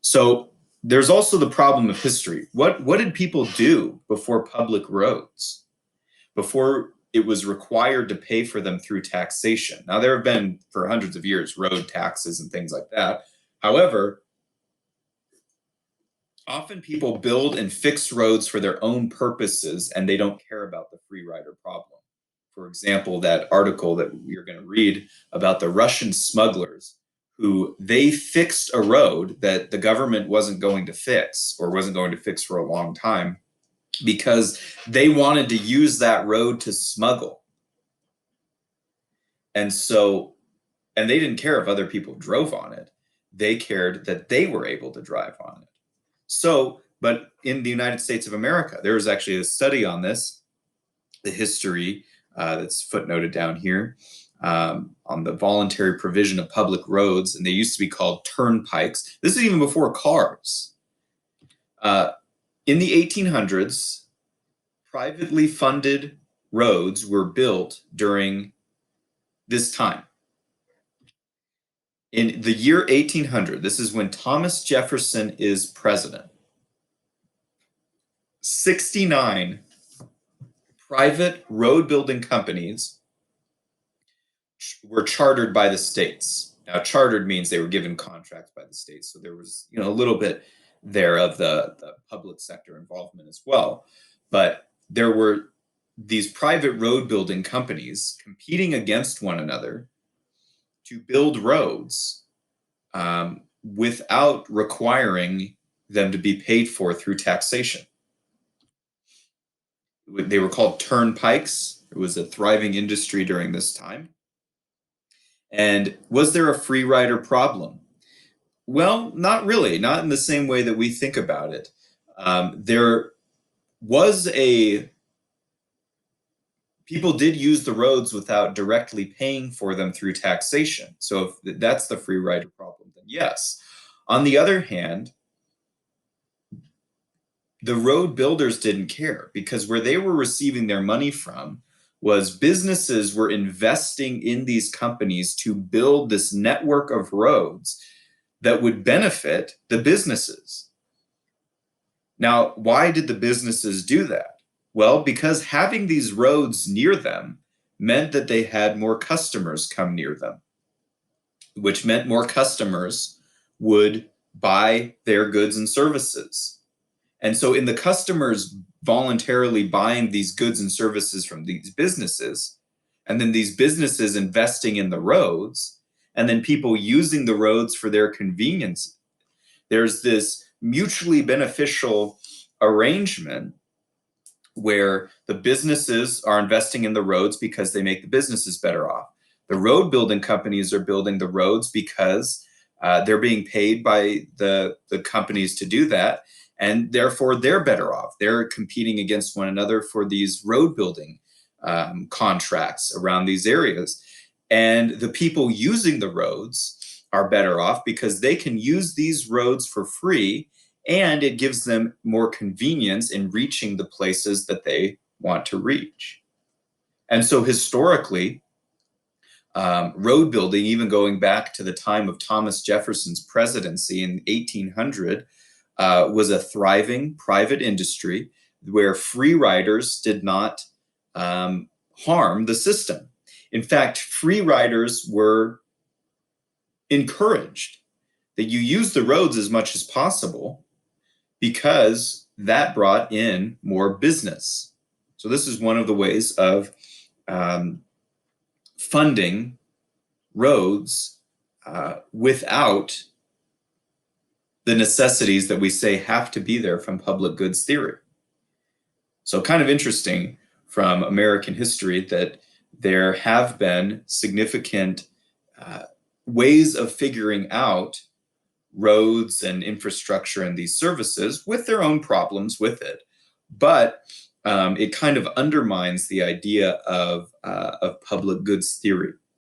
So there's also the problem of history. What did people do before public roads? Before it was required to pay for them through taxation. Now, there have been for hundreds of years road taxes and things like that. However, often people build and fix roads for their own purposes and they don't care about the free rider problem. For example, that article that you're going to read about the Russian smugglers who they fixed a road that the government wasn't going to fix or wasn't going to fix for a long time because they wanted to use that road to smuggle. And so, and they didn't care if other people drove on it. They cared that they were able to drive on it. So, but in the United States of America, there was actually a study on this, the history that's footnoted down here, on the voluntary provision of public roads, and they used to be called turnpikes. This is even before cars. In the 1800s, privately funded roads were built during this time. In the year 1800, this is when Thomas Jefferson is president, 69 private road building companies were chartered by the states. Now, chartered means they were given contracts by the states, so there was, a little bit there of the public sector involvement as well. But there were these private road building companies competing against one another to build roads without requiring them to be paid for through taxation. They were called turnpikes. It was a thriving industry during this time. And was there a free rider problem? Well, not really, not in the same way that we think about it. There was people did use the roads without directly paying for them through taxation. So if that's the free rider problem, then yes. On the other hand, the road builders didn't care because where they were receiving their money from was businesses were investing in these companies to build this network of roads that would benefit the businesses. Now, why did the businesses do that? Well, because having these roads near them meant that they had more customers come near them, which meant more customers would buy their goods and services. And so in the customers voluntarily buying these goods and services from these businesses, and then these businesses investing in the roads, and then people using the roads for their convenience, there's this mutually beneficial arrangement where the businesses are investing in the roads because they make the businesses better off. The road building companies are building the roads because they're being paid by the companies to do that, and therefore they're better off. They're competing against one another for these road building contracts around these areas. And the people using the roads are better off because they can use these roads for free, and it gives them more convenience in reaching the places that they want to reach. And so historically, road building, even going back to the time of Thomas Jefferson's presidency in 1800, was a thriving private industry where free riders did not harm the system. In fact, free riders were encouraged that you use the roads as much as possible because that brought in more business. So this is one of the ways of funding roads without the necessities that we say have to be there from public goods theory. So kind of interesting from American history that there have been significant ways of figuring out roads and infrastructure and these services with their own problems with it. But it kind of undermines the idea of public goods theory.